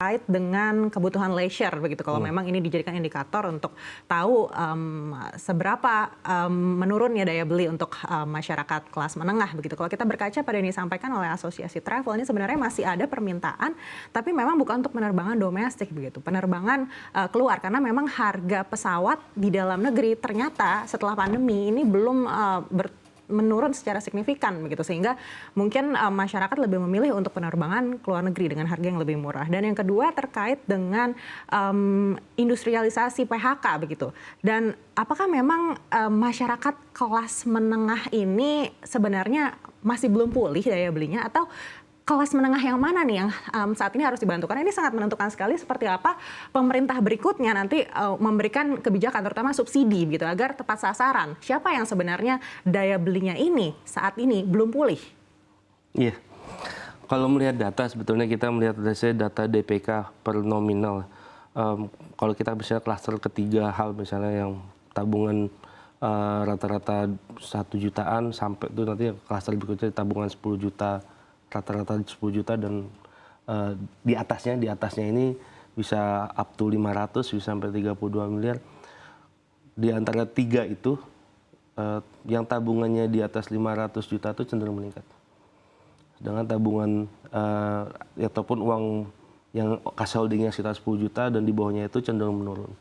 terkait dengan kebutuhan leisure begitu. Kalau memang ini dijadikan indikator untuk tahu seberapa menurunnya daya beli untuk masyarakat kelas menengah begitu. Kalau kita berkaca pada yang disampaikan oleh Asosiasi Travel, ini sebenarnya masih ada permintaan, tapi memang bukan untuk penerbangan domestik begitu. Penerbangan keluar karena memang harga pesawat di dalam negeri ternyata setelah pandemi ini belum menurun secara signifikan begitu, sehingga mungkin masyarakat lebih memilih untuk penerbangan ke luar negeri dengan harga yang lebih murah. Dan yang kedua terkait dengan industrialisasi PHK begitu. Dan apakah memang masyarakat kelas menengah ini sebenarnya masih belum pulih daya belinya, atau kelas menengah yang mana nih yang saat ini harus dibantu? Karena ini sangat menentukan sekali seperti apa pemerintah berikutnya nanti memberikan kebijakan, terutama subsidi gitu, agar tepat sasaran. Siapa yang sebenarnya daya belinya ini saat ini belum pulih? Iya, kalau melihat data sebetulnya kita melihat data DPK per nominal. Kalau kita misalnya klaster ketiga hal misalnya yang tabungan rata-rata 1 jutaan sampai itu nanti klaster berikutnya tabungan 10 juta, rata-rata 10 juta dan di atasnya ini bisa up to 500, bisa sampai 32 miliar. Di antara tiga itu yang tabungannya di atas 500 juta itu cenderung meningkat. Sedangkan tabungan ataupun uang yang cash holdingnya sekitar 10 juta dan di bawahnya itu cenderung menurun.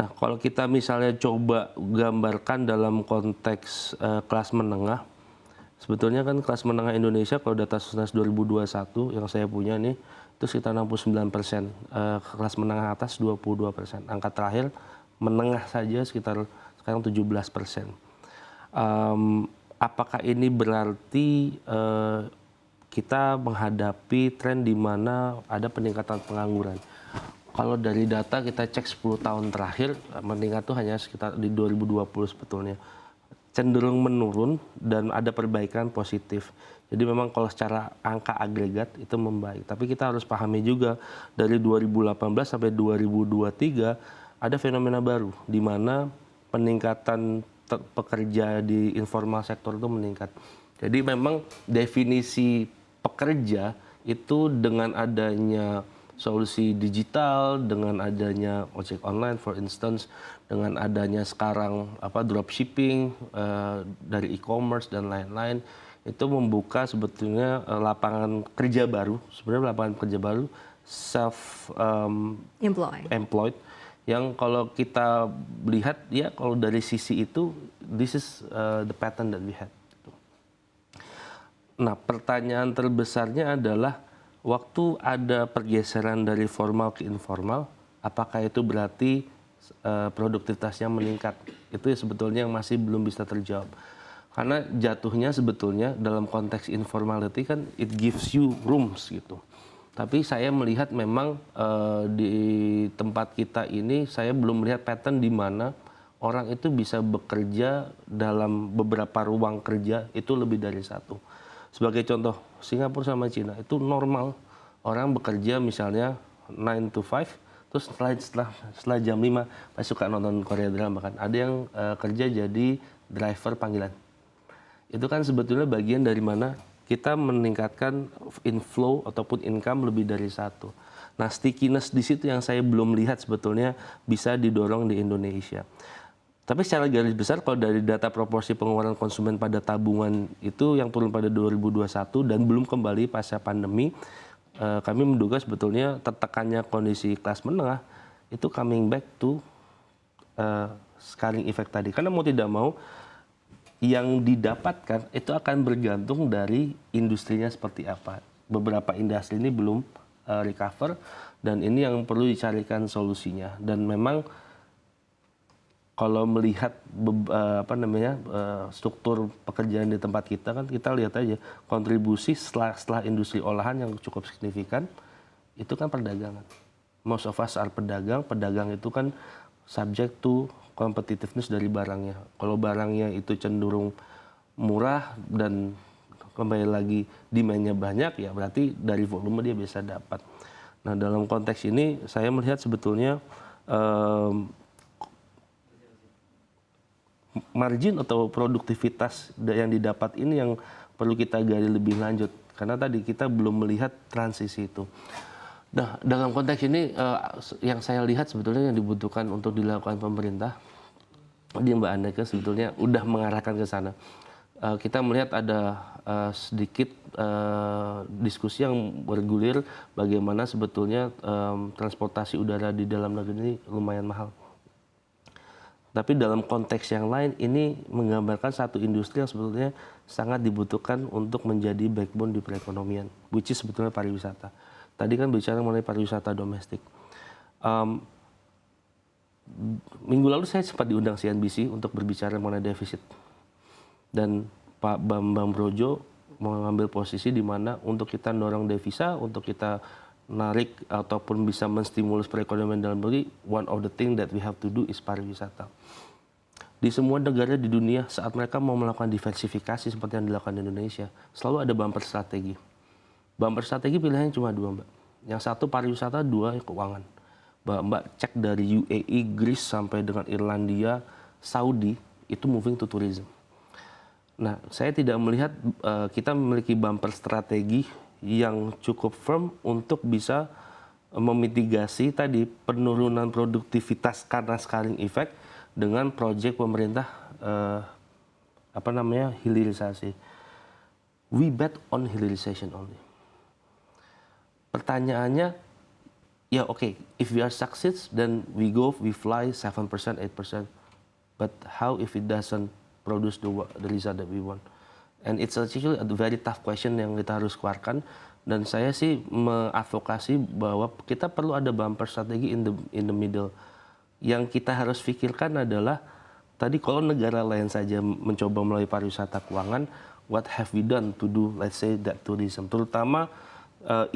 Nah, kalau kita misalnya coba gambarkan dalam konteks kelas menengah, sebetulnya kan kelas menengah Indonesia kalau data Susnas 2021 yang saya punya nih itu sekitar 69%, kelas menengah atas 22%. Angka terakhir menengah saja sekitar sekarang 17%. Apakah ini berarti kita menghadapi tren di mana ada peningkatan pengangguran? Kalau dari data kita cek 10 tahun terakhir meningkat tuh hanya sekitar di 2020 sebetulnya. Cenderung menurun dan ada perbaikan positif. Jadi memang kalau secara angka agregat itu membaik. Tapi kita harus pahami juga dari 2018 sampai 2023 ada fenomena baru di mana peningkatan pekerja di informal sektor itu meningkat. Jadi memang definisi pekerja itu dengan adanya solusi digital, dengan adanya ojek online for instance, dengan adanya sekarang dropshipping dari e-commerce dan lain-lain, itu membuka sebetulnya lapangan kerja baru, sebenarnya lapangan kerja baru self employed yang kalau kita lihat ya kalau dari sisi itu this is the pattern that we had. Nah, pertanyaan terbesarnya adalah waktu ada pergeseran dari formal ke informal, apakah itu berarti produktivitasnya meningkat? Itu sebetulnya yang masih belum bisa terjawab. Karena jatuhnya sebetulnya dalam konteks informality kan it gives you rooms gitu. Tapi saya melihat memang di tempat kita ini saya belum melihat pattern di mana orang itu bisa bekerja dalam beberapa ruang kerja itu lebih dari satu. Sebagai contoh, Singapura sama Cina itu normal orang bekerja misalnya 9 to 5, terus setelah jam 5 pasti suka nonton Korea drama kan. Ada yang kerja jadi driver panggilan. Itu kan sebetulnya bagian dari mana kita meningkatkan inflow ataupun income lebih dari satu. Nah, stickiness di situ yang saya belum lihat sebetulnya bisa didorong di Indonesia. Tapi secara garis besar kalau dari data proporsi pengeluaran konsumen pada tabungan itu yang turun pada 2021 dan belum kembali pasca pandemi, kami menduga sebetulnya tertekannya kondisi kelas menengah itu coming back to scaling effect tadi. Karena mau tidak mau yang didapatkan itu akan bergantung dari industrinya seperti apa. Beberapa industri ini belum recover dan ini yang perlu dicarikan solusinya. Dan memang kalau melihat struktur pekerjaan di tempat kita kan kita lihat aja kontribusi setelah industri olahan yang cukup signifikan itu kan perdagangan. Most of us are pedagang. Pedagang itu kan subject to competitiveness dari barangnya. Kalau barangnya itu cenderung murah dan kembali lagi demand-nya banyak ya berarti dari volume dia bisa dapat. Nah, dalam konteks ini saya melihat sebetulnya margin atau produktivitas yang didapat ini yang perlu kita gali lebih lanjut. Karena tadi kita belum melihat transisi itu. Nah, dalam konteks ini yang saya lihat sebetulnya yang dibutuhkan untuk dilakukan pemerintah, tadi Mbak Anneke sebetulnya udah mengarahkan ke sana. Kita melihat ada sedikit diskusi yang bergulir bagaimana sebetulnya transportasi udara di dalam negeri ini lumayan mahal. Tapi dalam konteks yang lain ini menggambarkan satu industri yang sebetulnya sangat dibutuhkan untuk menjadi backbone di perekonomian, which is sebetulnya pariwisata. Tadi kan bicara mengenai pariwisata domestik. Minggu lalu saya sempat diundang CNBC untuk berbicara mengenai defisit. Dan Pak Bambang Brojo mengambil posisi di mana untuk kita dorong devisa, untuk kita narik ataupun bisa menstimulus perekonomian dalam negeri, one of the thing that we have to do is pariwisata. Di semua negara di dunia saat mereka mau melakukan diversifikasi seperti yang dilakukan di Indonesia, selalu ada bumper strategi. Bumper strategi pilihannya cuma dua, Mbak. Yang satu pariwisata, dua keuangan. Mbak cek dari UAE, Greece sampai dengan Irlandia, Saudi, itu moving to tourism. Nah, saya tidak melihat kita memiliki bumper strategi yang cukup firm untuk bisa memitigasi tadi penurunan produktivitas karena scaling effect dengan proyek pemerintah hilirisasi. We bet on hilirization only. Pertanyaannya, ya oke, if we are success, then we fly 7%, 8%. But how if it doesn't produce the result that we want? And it's actually a very tough question yang kita harus keluarkan. Dan saya sih mengadvokasi bahwa kita perlu ada bumper strategi in the middle. Yang kita harus pikirkan adalah, tadi kalau negara lain saja mencoba melalui pariwisata keuangan, what have we done to do, let's say, that tourism, terutama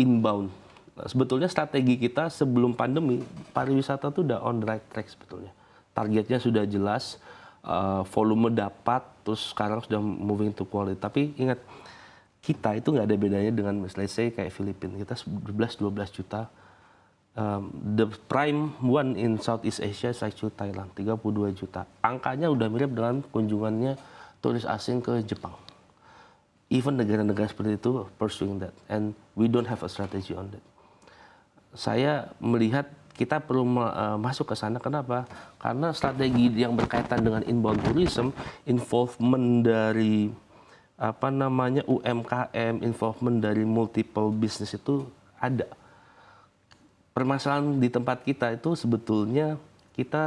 inbound. Sebetulnya strategi kita sebelum pandemi, pariwisata itu udah on the right track sebetulnya. Targetnya sudah jelas, volume dapat, terus sekarang sudah moving to quality. Tapi ingat, kita itu nggak ada bedanya dengan let's say kayak Filipina. Kita 11-12 juta. The prime one in Southeast Asia is actually Thailand, 32 juta. Angkanya udah mirip dengan kunjungannya turis asing ke Jepang. Even negara-negara seperti itu pursuing that, and we don't have a strategy on that. Saya melihat kita perlu masuk ke sana. Kenapa? Karena strategi yang berkaitan dengan inbound tourism, involvement dari UMKM, involvement dari multiple business itu ada. Permasalahan di tempat kita itu sebetulnya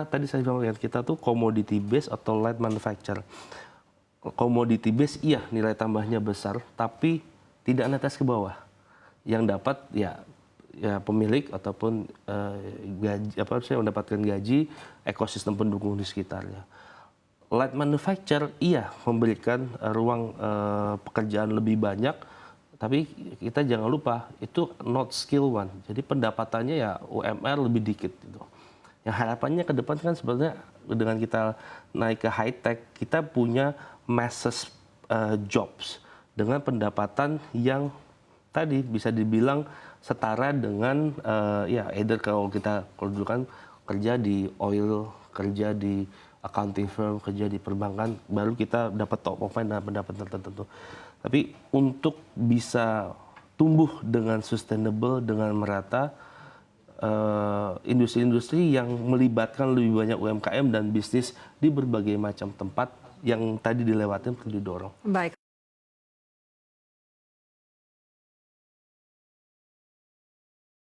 tadi saya bilang kita tuh commodity based atau light manufacture. Commodity base iya nilai tambahnya besar, tapi tidak netes ke bawah. Yang dapat ya pemilik ataupun saya mendapatkan gaji, ekosistem pendukung di sekitarnya. Light manufacture iya memberikan ruang pekerjaan lebih banyak, tapi kita jangan lupa itu not skill one. Jadi pendapatannya ya UMR lebih dikit gitu. Yang harapannya ke depan kan sebenarnya dengan kita naik ke high tech, kita punya masses jobs dengan pendapatan yang tadi bisa dibilang setara dengan either kalau dulu kan kerja di oil, kerja di accounting firm, kerja di perbankan, baru kita dapat top of mind dan pendapatan tertentu. Tapi untuk bisa tumbuh dengan sustainable, dengan merata, industri-industri yang melibatkan lebih banyak UMKM dan bisnis di berbagai macam tempat yang tadi dilewatin perlu didorong. Baik.